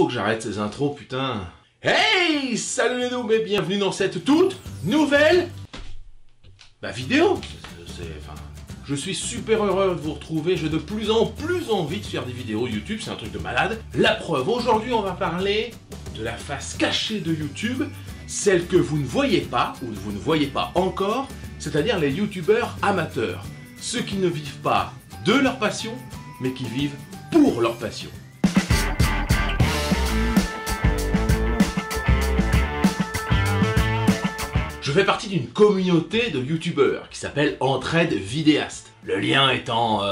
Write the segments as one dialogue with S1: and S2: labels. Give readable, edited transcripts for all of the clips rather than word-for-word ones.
S1: faut que j'arrête ces intros, putain. Hey, salut les noobs et bienvenue dans cette toute nouvelle vidéo. Je suis super heureux de vous retrouver, j'ai de plus en plus envie de faire des vidéos YouTube, c'est un truc de malade. La preuve, aujourd'hui on va parler de la face cachée de YouTube, celle que vous ne voyez pas, ou vous ne voyez pas encore, c'est-à-dire les YouTubeurs amateurs. Ceux qui ne vivent pas de leur passion, mais qui vivent pour leur passion. Je fais partie d'une communauté de youtubeurs qui s'appelle Entraide Vidéaste. Le lien est en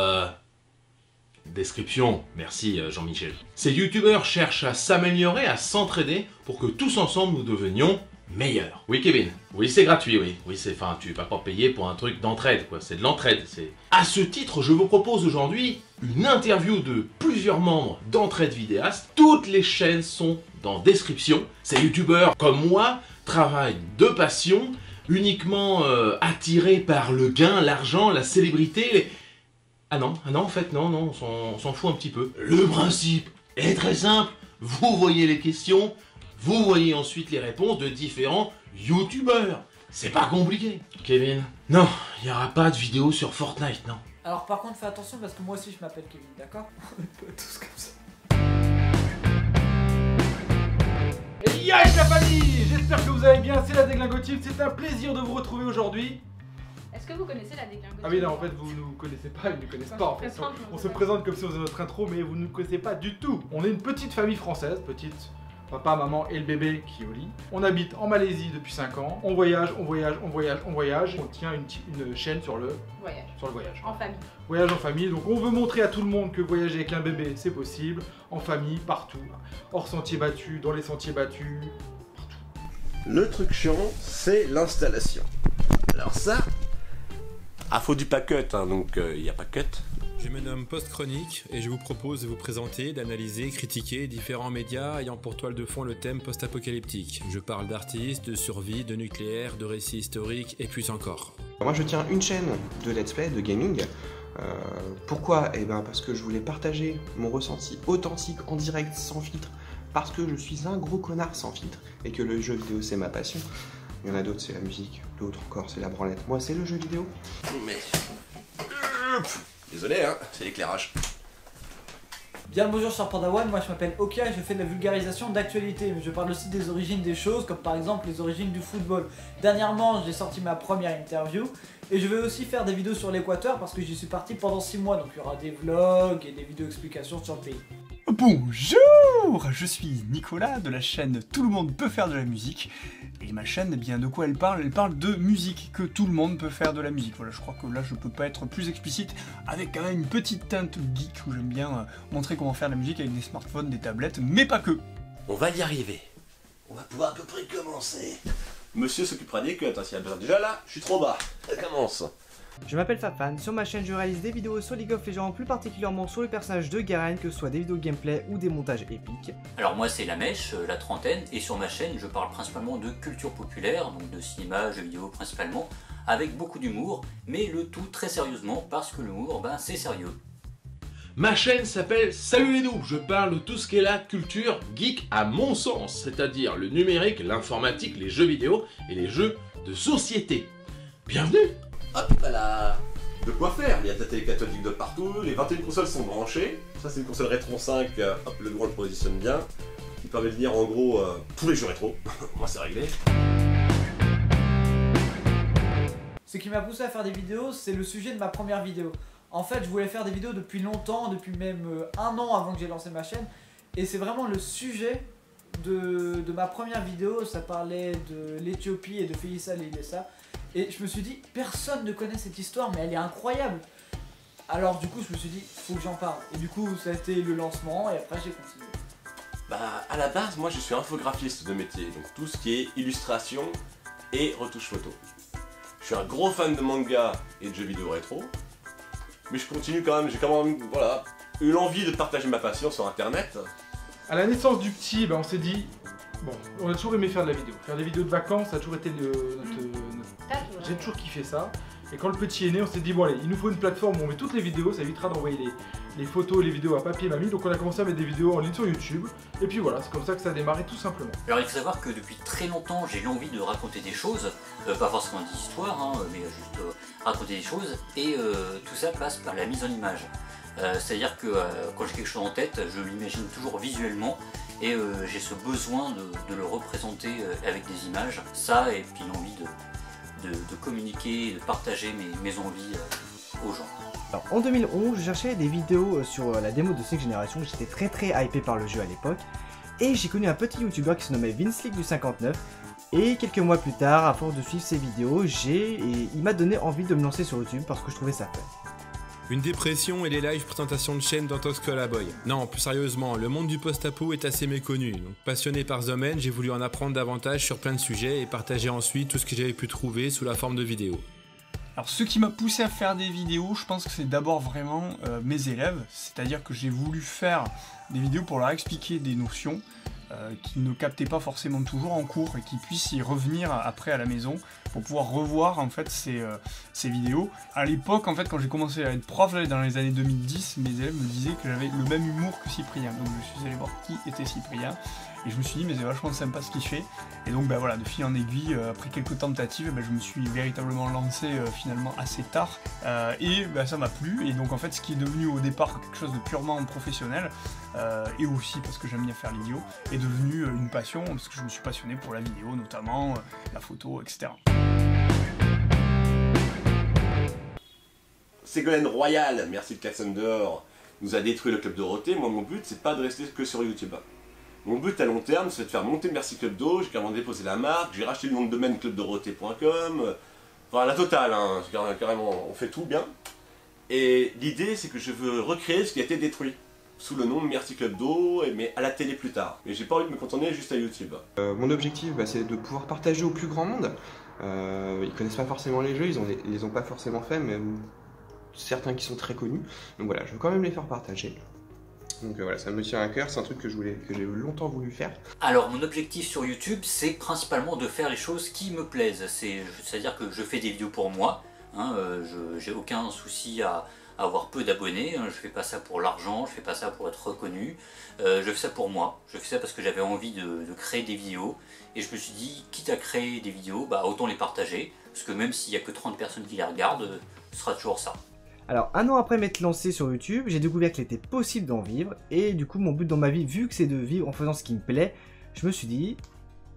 S1: description. Merci Jean-Michel. Ces youtubeurs cherchent à s'améliorer, à s'entraider pour que tous ensemble nous devenions meilleurs. Oui Kevin, oui c'est gratuit, oui. Oui c'est, tu vas pas payer pour un truc d'entraide quoi, c'est de l'entraide. À ce titre, je vous propose aujourd'hui une interview de plusieurs membres d'Entraide Vidéaste. Toutes les chaînes sont dans description. Ces youtubeurs comme moi travaillent de passion, uniquement attirés par le gain, l'argent, la célébrité. Ah non, en fait non, on s'en fout un petit peu. Le principe est très simple, vous voyez les questions, vous voyez ensuite les réponses de différents youtubeurs. C'est pas compliqué. Kevin, non, il n'y aura pas de vidéo sur Fortnite, non.
S2: Alors par contre fais attention parce que moi aussi je m'appelle Kevin, d'accord? On est pas tous comme ça.
S3: Yes la famille, j'espère que vous allez bien, c'est la Déglingotive, c'est un plaisir de vous retrouver aujourd'hui.
S4: Est-ce que vous connaissez la Déglingotive?
S3: Ah oui non en fait vous ne nous connaissez pas, ils ne nous connaissent pas en fait. On se présente comme si on faisait notre intro mais vous ne nous connaissez pas du tout. On est une petite famille française, petite, papa, maman et le bébé qui est au lit. On habite en Malaisie depuis 5 ans, on voyage. On tient une chaîne sur le voyage.
S4: En famille.
S3: Voyage en famille, donc on veut montrer à tout le monde que voyager avec un bébé c'est possible, en famille, partout, hors sentier battu, dans les sentiers battus, partout.
S5: Le truc chiant, c'est l'installation. Alors ça, faut du pas cut, hein, donc il n'y a pas cut.
S6: Je me nomme Post Chronique et je vous propose de vous présenter, d'analyser, critiquer différents médias ayant pour toile de fond le thème post-apocalyptique. Je parle d'artistes, de survie, de nucléaire, de récits historiques et plus encore.
S7: Moi je tiens une chaîne de let's play, de gaming. Pourquoi? Eh ben parce que je voulais partager mon ressenti authentique en direct, sans filtre. Parce que je suis un gros connard sans filtre et que le jeu vidéo c'est ma passion. Il y en a d'autres c'est la musique, d'autres encore c'est la branlette. Moi c'est le jeu vidéo.
S5: Mais... Désolé hein, c'est l'éclairage.
S2: Bien le bonjour sur Padawan, moi je m'appelle Okia et je fais de la vulgarisation d'actualité. Je parle aussi des origines des choses, comme par exemple les origines du football. Dernièrement j'ai sorti ma première interview et je vais aussi faire des vidéos sur l'Équateur parce que j'y suis parti pendant 6 mois. Donc il y aura des vlogs et des vidéos explications sur le pays.
S8: Bonjour, je suis Nicolas de la chaîne Tout le monde peut faire de la musique. Et ma chaîne, eh bien, de quoi elle parle? Elle parle de musique, que tout le monde peut faire de la musique. Voilà, je crois que là je peux pas être plus explicite, avec quand même une petite teinte geek où j'aime bien montrer comment faire de la musique avec des smartphones, des tablettes, mais pas que.
S5: On va y arriver. On va pouvoir à peu près commencer. Monsieur s'occupera des cuts, hein, s'il y a besoin. Déjà là, je suis trop bas. Ça commence.
S9: Je m'appelle Fafan, sur ma chaîne je réalise des vidéos sur League of Legends, plus particulièrement sur le personnage de Garen, que ce soit des vidéos gameplay ou des montages épiques.
S10: Alors moi c'est la mèche, la trentaine, et sur ma chaîne je parle principalement de culture populaire, donc de cinéma, jeux vidéo principalement, avec beaucoup d'humour, mais le tout très sérieusement, parce que l'humour, c'est sérieux.
S1: Ma chaîne s'appelle Salut les noobs, je parle de tout ce qu'est la culture geek à mon sens, c'est-à-dire le numérique, l'informatique, les jeux vidéo et les jeux de société. Bienvenue!
S5: Hop là. De quoi faire, il y a de la télé cathodique de partout, les 21 consoles sont branchées. Ça c'est une console Rétron 5, hop le doigt le positionne bien. Il permet de lire en gros tous les jeux rétro. Moi c'est réglé.
S2: Ce qui m'a poussé à faire des vidéos, c'est le sujet de ma première vidéo. En fait, je voulais faire des vidéos depuis longtemps, depuis même 1 an avant que j'ai lancé ma chaîne. Et c'est vraiment le sujet de ma première vidéo, ça parlait de l'Éthiopie et de Félissa Lilesa. Et je me suis dit, personne ne connaît cette histoire, mais elle est incroyable. Alors du coup, je me suis dit, faut que j'en parle. Et du coup, ça a été le lancement, et après j'ai continué.
S5: À la base, moi je suis infographiste de métier, donc tout ce qui est illustration et retouche photo. Je suis un gros fan de manga et de jeux vidéo rétro, mais je continue quand même, j'ai quand même, voilà, eu l'envie de partager ma passion sur internet.
S3: À la naissance du petit, on s'est dit, bon, on a toujours aimé faire de la vidéo. Faire des vidéos de vacances, ça a toujours été notre... J'ai toujours kiffé ça. Et quand le petit est né, on s'est dit bon allez, il nous faut une plateforme où on met toutes les vidéos, ça évitera d'envoyer les photos et les vidéos à papy et mamie. Donc on a commencé à mettre des vidéos en ligne sur YouTube. Et puis voilà, c'est comme ça que ça a démarré tout simplement.
S10: Alors il faut savoir que depuis très longtemps j'ai eu envie de raconter des choses, pas forcément des histoires, hein, mais juste raconter des choses, et tout ça passe par la mise en image. C'est-à-dire que quand j'ai quelque chose en tête, je l'imagine toujours visuellement, et j'ai ce besoin de le représenter avec des images, ça, et puis l'envie de communiquer, de partager mes envies aux gens.
S9: Alors, en 2011, je cherchais des vidéos sur la démo de Sonic Generation, j'étais très hypé par le jeu à l'époque, et j'ai connu un petit youtubeur qui se nommait Vinslick du 59, et quelques mois plus tard, à force de suivre ses vidéos, il m'a donné envie de me lancer sur YouTube parce que je trouvais ça fun.
S6: Une dépression et les live présentations de chaînes d'Antox Colaboy. Non, plus sérieusement, le monde du post-apo est assez méconnu. Donc, passionné par ce domaine, j'ai voulu en apprendre davantage sur plein de sujets et partager ensuite tout ce que j'avais pu trouver sous la forme de vidéos.
S8: Alors ce qui m'a poussé à faire des vidéos, je pense que c'est d'abord vraiment mes élèves, c'est-à-dire que j'ai voulu faire des vidéos pour leur expliquer des notions qu'ils ne captaient pas forcément toujours en cours et qu'ils puissent y revenir après à la maison pour pouvoir revoir en fait ces vidéos. À l'époque, en fait, quand j'ai commencé à être prof là, dans les années 2010, mes élèves me disaient que j'avais le même humour que Cyprien, donc je suis allé voir qui était Cyprien. Et je me suis dit mais c'est vachement sympa ce qu'il fait, et donc voilà, de fil en aiguille, après quelques tentatives, je me suis véritablement lancé finalement assez tard, et ça m'a plu, et donc en fait ce qui est devenu au départ quelque chose de purement professionnel, et aussi parce que j'aime bien faire les vidéos, est devenu une passion, parce que je me suis passionné pour la vidéo notamment, la photo, etc.
S5: Ségolène Royal, merci de Klaxon dehors, nous a détruit le Club Dorothée. Moi mon but c'est pas de rester que sur YouTube. Mon but à long terme, c'est de faire monter Merci Club Do, j'ai carrément déposé la marque, j'ai racheté le nom de domaine clubdorothée.com, enfin la totale, hein, carrément, on fait tout bien. Et l'idée, c'est que je veux recréer ce qui a été détruit, sous le nom de Merci Club Do, mais à la télé plus tard. Mais j'ai pas envie de me contenter juste à YouTube.
S7: Mon objectif, c'est de pouvoir partager au plus grand monde. Ils connaissent pas forcément les jeux, ils les ont pas forcément fait, mais certains qui sont très connus. Donc voilà, je veux quand même les faire partager. Donc voilà, ça me tient à cœur, c'est un truc que j'ai longtemps voulu faire.
S10: Alors mon objectif sur YouTube, c'est principalement de faire les choses qui me plaisent. C'est-à-dire que je fais des vidéos pour moi, hein, j'ai aucun souci à avoir peu d'abonnés, hein, je fais pas ça pour l'argent, je fais pas ça pour être reconnu, je fais ça pour moi, je fais ça parce que j'avais envie de créer des vidéos, et je me suis dit, quitte à créer des vidéos, autant les partager, parce que même s'il n'y a que 30 personnes qui les regardent, ce sera toujours ça.
S9: Alors, un an après m'être lancé sur YouTube, j'ai découvert qu'il était possible d'en vivre, et du coup, mon but dans ma vie, vu que c'est de vivre en faisant ce qui me plaît, je me suis dit,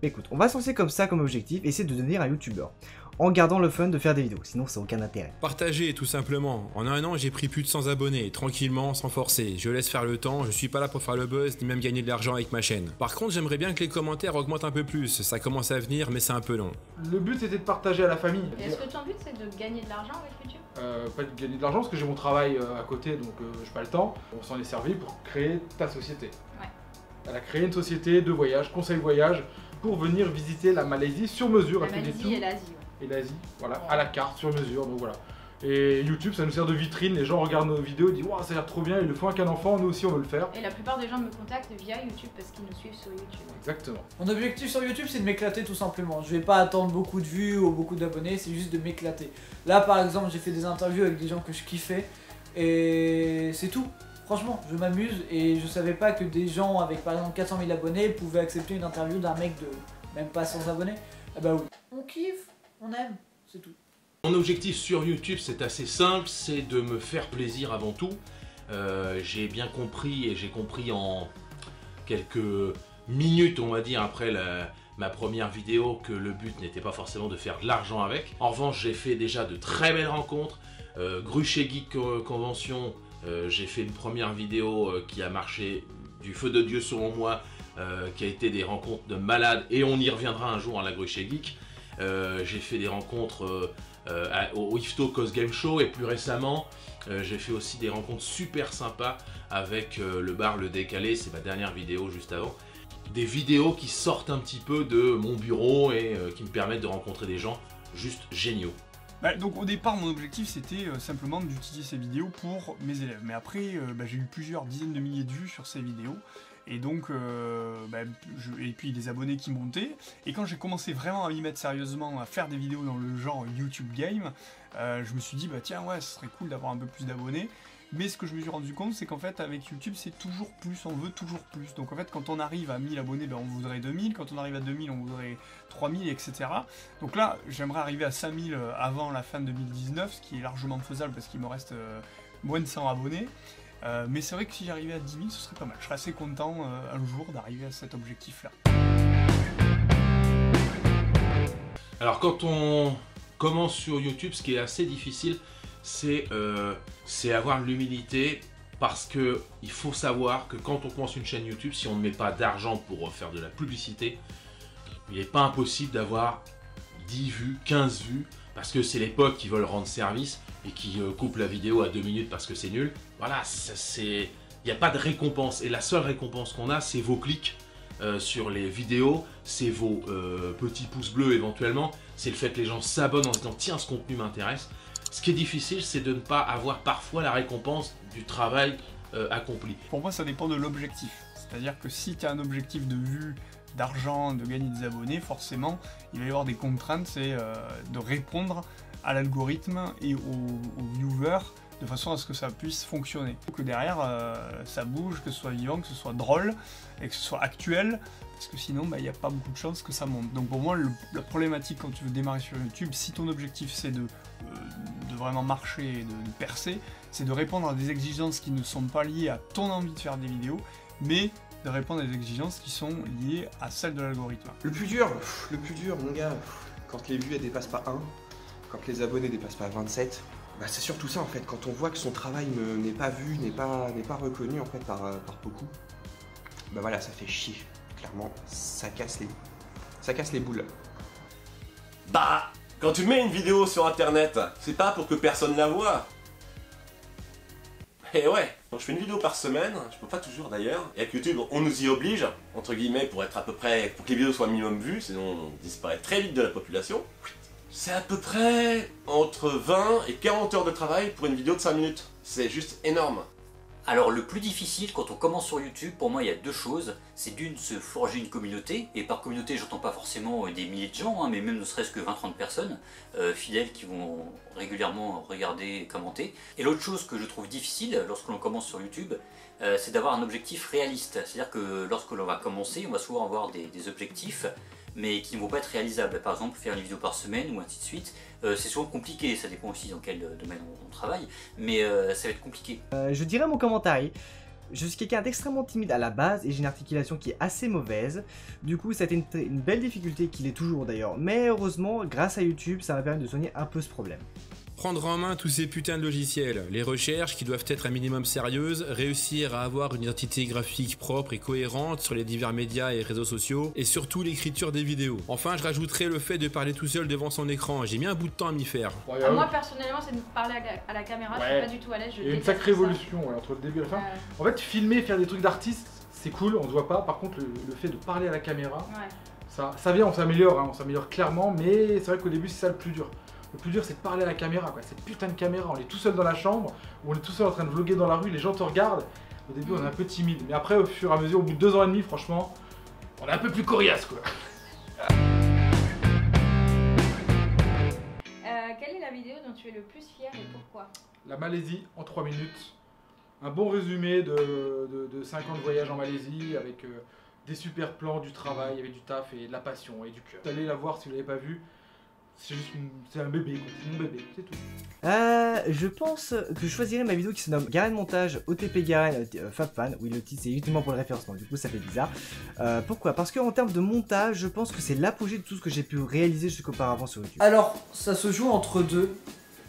S9: écoute, on va se lancer comme ça comme objectif, et c'est de devenir un youtubeur, en gardant le fun de faire des vidéos, sinon ça n'a aucun intérêt.
S6: Partager tout simplement. En un an, j'ai pris plus de 100 abonnés, tranquillement, sans forcer. Je laisse faire le temps, je suis pas là pour faire le buzz, ni même gagner de l'argent avec ma chaîne. Par contre, j'aimerais bien que les commentaires augmentent un peu plus, ça commence à venir, mais c'est un peu long.
S3: Le but c'était de partager à la famille.
S4: Est-ce que ton but c'est de gagner de l'argent avec YouTube?
S3: Pas de gagner de l'argent parce que j'ai mon travail à côté, donc j'ai pas le temps. On s'en est servi pour créer ta société.
S4: Ouais.
S3: Elle a créé une société de voyage, conseil voyage, pour venir visiter la Malaisie sur mesure.
S4: La Malaisie et l'Asie.
S3: Et l'Asie, voilà, à la carte, sur mesure, donc voilà. Et YouTube, ça nous sert de vitrine, les gens regardent nos vidéos et disent « Waouh, ça a l'air trop bien, ils le font avec un enfant, nous aussi on veut le faire ».
S4: Et la plupart des gens me contactent via YouTube parce qu'ils nous suivent sur YouTube.
S3: Exactement.
S2: Mon objectif sur YouTube, c'est de m'éclater tout simplement. Je vais pas attendre beaucoup de vues ou beaucoup d'abonnés, c'est juste de m'éclater. Là par exemple, j'ai fait des interviews avec des gens que je kiffais, et c'est tout. Franchement, je m'amuse, et je savais pas que des gens avec par exemple 400 000 abonnés pouvaient accepter une interview d'un mec de même pas 100 abonnés. Ah bah oui. On kiffe, on aime, c'est tout.
S1: Mon objectif sur YouTube, c'est assez simple, c'est de me faire plaisir avant tout. J'ai bien compris, et j'ai compris en quelques minutes, on va dire, après ma première vidéo, que le but n'était pas forcément de faire de l'argent avec. En revanche, j'ai fait déjà de très belles rencontres. Gruchet Geek Convention, j'ai fait une première vidéo qui a marché du feu de Dieu selon moi, qui a été des rencontres de malades, et on y reviendra un jour à la Gruchet Geek. J'ai fait des rencontres au Ifto Cos Game Show, et plus récemment j'ai fait aussi des rencontres super sympas avec le bar Le Décalé, c'est ma dernière vidéo juste avant. Des vidéos qui sortent un petit peu de mon bureau et qui me permettent de rencontrer des gens juste géniaux.
S8: Donc au départ mon objectif c'était simplement d'utiliser ces vidéos pour mes élèves, mais après j'ai eu plusieurs dizaines de milliers de vues sur ces vidéos, Et donc, et puis des abonnés qui montaient. Et quand j'ai commencé vraiment à m'y mettre sérieusement, à faire des vidéos dans le genre YouTube Game, je me suis dit, bah tiens, ouais, ce serait cool d'avoir un peu plus d'abonnés. Mais ce que je me suis rendu compte, c'est qu'en fait, avec YouTube, c'est toujours plus, on veut toujours plus. Donc en fait, quand on arrive à 1000 abonnés, ben, on voudrait 2000. Quand on arrive à 2000, on voudrait 3000, etc. Donc là, j'aimerais arriver à 5000 avant la fin de 2019, ce qui est largement faisable parce qu'il me reste moins de 100 abonnés. Mais c'est vrai que si j'arrivais à 10 000, ce serait pas mal. Je serais assez content un jour d'arriver à cet objectif-là.
S1: Alors quand on commence sur YouTube, ce qui est assez difficile, c'est avoir l'humilité, parce que il faut savoir que quand on commence une chaîne YouTube, si on ne met pas d'argent pour faire de la publicité, il n'est pas impossible d'avoir 10 vues, 15 vues, parce que c'est les potes qui veulent rendre service et qui coupent la vidéo à 2 minutes parce que c'est nul. Voilà, il n'y a pas de récompense, et la seule récompense qu'on a, c'est vos clics sur les vidéos, c'est vos petits pouces bleus éventuellement, c'est le fait que les gens s'abonnent en disant tiens, ce contenu m'intéresse. Ce qui est difficile, c'est de ne pas avoir parfois la récompense du travail accompli.
S8: Pour moi, ça dépend de l'objectif. C'est-à-dire que si tu as un objectif de vue, d'argent, de gagner des abonnés, forcément, il va y avoir des contraintes, c'est de répondre à l'algorithme et aux viewers de façon à ce que ça puisse fonctionner. Il faut que derrière, ça bouge, que ce soit vivant, que ce soit drôle, et que ce soit actuel, parce que sinon, il n'y a pas beaucoup de chances que ça monte. Donc pour moi, la problématique quand tu veux démarrer sur YouTube, si ton objectif c'est de vraiment marcher et de percer, c'est de répondre à des exigences qui ne sont pas liées à ton envie de faire des vidéos, mais de répondre à des exigences qui sont liées à celles de l'algorithme.
S7: Le plus dur, mon gars, quand les vues elles dépassent pas 1, quand les abonnés dépassent pas 27, bah c'est surtout ça en fait, quand on voit que son travail n'est pas vu, n'est pas reconnu en fait par beaucoup, bah voilà, ça fait chier, clairement, ça casse les boules.
S5: Bah, quand tu mets une vidéo sur internet, c'est pas pour que personne la voie. Et ouais, quand je fais une vidéo par semaine, je peux pas toujours d'ailleurs, et avec YouTube on nous y oblige, entre guillemets, pour être à peu près, pour que les vidéos soient minimum vues, sinon on disparaît très vite de la population. C'est à peu près entre 20 et 40 heures de travail pour une vidéo de 5 minutes. C'est juste énorme.
S10: Alors le plus difficile quand on commence sur YouTube, pour moi il y a deux choses. C'est d'une, se forger une communauté, et par communauté j'entends pas forcément des milliers de gens, mais même ne serait-ce que 20-30 personnes fidèles qui vont régulièrement regarder et commenter. Et l'autre chose que je trouve difficile lorsque l'on commence sur YouTube, c'est d'avoir un objectif réaliste. C'est-à-dire que lorsque l'on va commencer, on va souvent avoir des objectifs, mais qui ne vont pas être réalisables. Par exemple, faire une vidéo par semaine ou ainsi de suite, c'est souvent compliqué, ça dépend aussi dans quel domaine on travaille, mais ça va être compliqué.
S9: Je dirais mon commentaire. Je suis quelqu'un d'extrêmement timide à la base et j'ai une articulation qui est assez mauvaise. Du coup, ça a été une belle difficulté, qu'il est toujours d'ailleurs. Mais heureusement, grâce à YouTube, ça m'a permis de soigner un peu ce problème.
S6: Prendre en main tous ces putains de logiciels, les recherches qui doivent être un minimum sérieuses, réussir à avoir une identité graphique propre et cohérente sur les divers médias et réseaux sociaux, et surtout l'écriture des vidéos. Enfin, je rajouterai le fait de parler tout seul devant son écran, j'ai mis un bout de temps à m'y faire.
S4: Moi personnellement, c'est de parler à la caméra, je suis pas du tout à l'aise.
S3: Il y a une sacrée évolution entre le début et la fin. En fait, filmer, faire des trucs d'artiste, c'est cool, on se voit pas. Par contre, le fait de parler à la caméra, ça vient, on s'améliore clairement, mais c'est vrai qu'au début, c'est ça le plus dur. Le plus dur, c'est de parler à la caméra, quoi. Cette putain de caméra, on est tout seul dans la chambre, ou on est tout seul en train de vlogger dans la rue, les gens te regardent. Au début, on est un peu timide, mais après, au fur et à mesure, au bout de 2 ans et demi, franchement, on est un peu plus coriace, quoi.
S4: Quelle est la vidéo dont tu es le plus fier et pourquoi?
S3: La Malaisie en 3 minutes. Un bon résumé de 5 ans de voyage en Malaisie, avec des super plans, du travail, avec du taf et de la passion et du cœur. Allez la voir si vous l'avez pas vu. C'est un bébé, c'est mon bébé, c'est tout.
S9: Je pense que je choisirais ma vidéo qui se nomme Garen Montage, OTP Garen, FabFan. Oui, le titre c'est uniquement pour le référencement, du coup ça fait bizarre. Pourquoi? Parce qu'en termes de montage, je pense que c'est l'apogée de tout ce que j'ai pu réaliser jusqu'auparavant sur YouTube.
S2: Alors, ça se joue entre deux.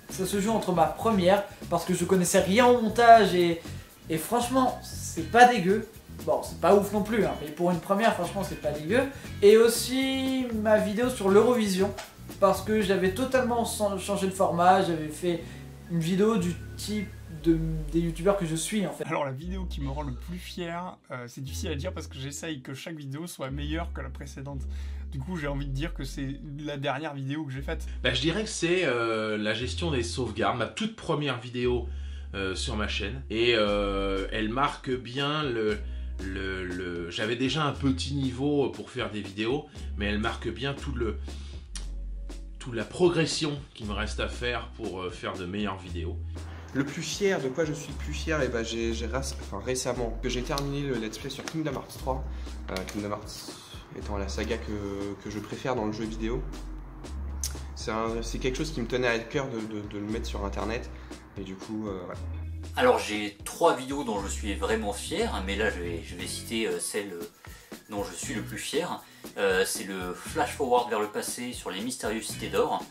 S2: Ça se joue entre ma première, parce que je connaissais rien au montage et franchement, c'est pas dégueu. Bon, c'est pas ouf non plus, hein, mais pour une première, franchement, c'est pas dégueu. Et aussi ma vidéo sur l'Eurovision. Parce que j'avais totalement changé de format, j'avais fait une vidéo du type des youtubeurs que je suis en fait.
S8: Alors la vidéo qui me rend le plus fier, c'est difficile à dire parce que j'essaye que chaque vidéo soit meilleure que la précédente. Du coup j'ai envie de dire que c'est la dernière vidéo que j'ai faite.
S1: Bah, je dirais que c'est la gestion des sauvegardes, ma toute première vidéo sur ma chaîne. Et elle marque bien j'avais déjà un petit niveau pour faire des vidéos, mais elle marque bien toute la progression qu'il me reste à faire pour faire de meilleures vidéos.
S7: Le plus fier, de quoi je suis le plus fier, et ben récemment que j'ai terminé le let's play sur Kingdom Hearts 3, Kingdom Hearts étant la saga que je préfère dans le jeu vidéo. C'est quelque chose qui me tenait à cœur de le mettre sur internet, et du coup, ouais.
S10: Alors j'ai 3 vidéos dont je suis vraiment fier, mais là je vais citer celle dont je suis le plus fier. C'est le flash forward vers le passé sur les mystérieuses cités d'or.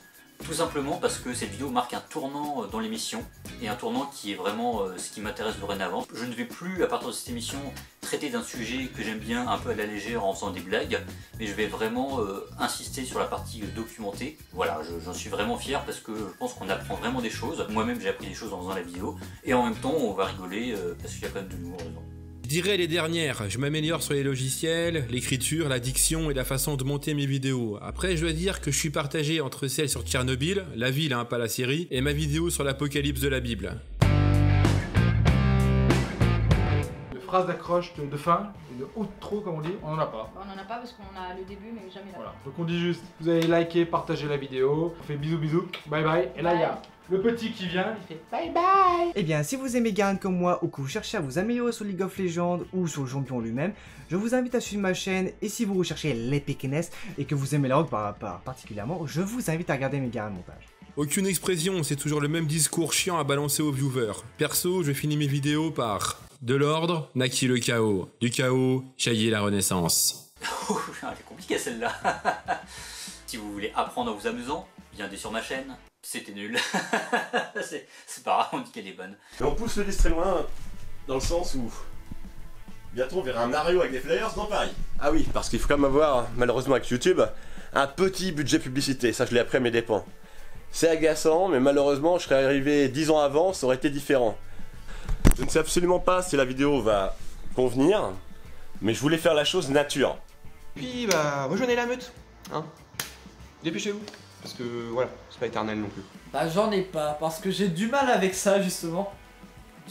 S10: Tout simplement parce que cette vidéo marque un tournant dans l'émission, et un tournant qui est vraiment ce qui m'intéresse dorénavant. Je ne vais plus, à partir de cette émission, traiter d'un sujet que j'aime bien un peu à la légère en faisant des blagues, mais je vais vraiment insister sur la partie documentée. Voilà, j'en suis vraiment fier parce que je pense qu'on apprend vraiment des choses. Moi-même j'ai appris des choses en faisant la vidéo, et en même temps on va rigoler parce qu'il y a quand même de l'humour dedans.
S6: Je dirais les dernières, je m'améliore sur les logiciels, l'écriture, la diction et la façon de monter mes vidéos. Après, je dois dire que je suis partagé entre celle sur Tchernobyl, la ville, hein, pas la série, et ma vidéo sur l'apocalypse de la Bible.
S3: De phrases d'accroche, de fin, et de outro comme on dit, on n'en a pas.
S4: On n'en a pas parce qu'on a le début mais jamais la fin.
S3: Voilà, donc on dit juste, vous avez liké, partagé la vidéo, on fait bisous bisous, bye bye, et là il y a le petit qui vient, il fait bye bye.
S9: Eh bien, si vous aimez Garen comme moi ou que vous cherchez à vous améliorer sur League of Legends ou sur le champion lui-même, je vous invite à suivre ma chaîne, et si vous recherchez l'épicness et que vous aimez la rock particulièrement, je vous invite à regarder mes Garen montages.
S6: Aucune expression, c'est toujours le même discours chiant à balancer aux viewers. Perso, je finis mes vidéos par de l'ordre, Naki le chaos, du chaos, Shaggy la renaissance.
S10: Elle est compliquée celle-là. Si vous voulez apprendre en vous amusant, viendez sur ma chaîne. C'était nul. C'est pas grave, on dit qu'elle est bonne.
S5: Et on pousse le disque très loin, dans le sens où bientôt on verra un Mario avec des flyers dans Paris. Ah oui, parce qu'il faut quand même avoir, malheureusement avec YouTube, un petit budget publicité. Ça je l'ai appris à mes dépens. C'est agaçant, mais malheureusement je serais arrivé 10 ans avant, ça aurait été différent. Je ne sais absolument pas si la vidéo va convenir, mais je voulais faire la chose nature.
S7: Puis bah rejoignez la meute, hein. Dépêchez-vous, parce que voilà, c'est pas éternel non plus.
S2: Bah j'en ai pas, parce que j'ai du mal avec ça justement.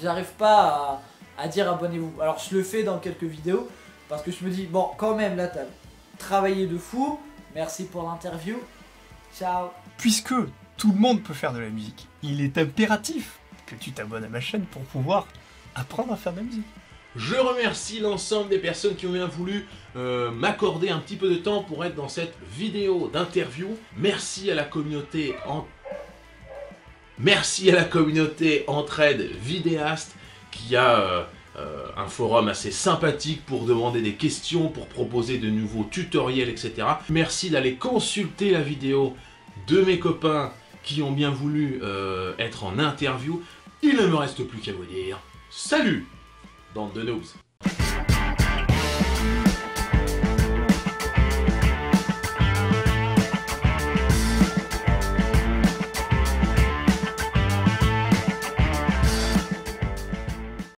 S2: J'arrive pas à dire abonnez-vous. Alors je le fais dans quelques vidéos, parce que je me dis, bon quand même là t'as travaillé de fou, merci pour l'interview, ciao.
S8: Puisque tout le monde peut faire de la musique, il est impératif que tu t'abonnes à ma chaîne pour pouvoir apprendre à faire de la musique.
S1: Je remercie l'ensemble des personnes qui ont bien voulu m'accorder un petit peu de temps pour être dans cette vidéo d'interview. Merci à la communauté Entraide Vidéaste qui a un forum assez sympathique pour demander des questions, pour proposer de nouveaux tutoriels, etc. Merci d'aller consulter la vidéo de mes copains qui ont bien voulu être en interview. Il ne me reste plus qu'à vous dire salut, bande de noobs.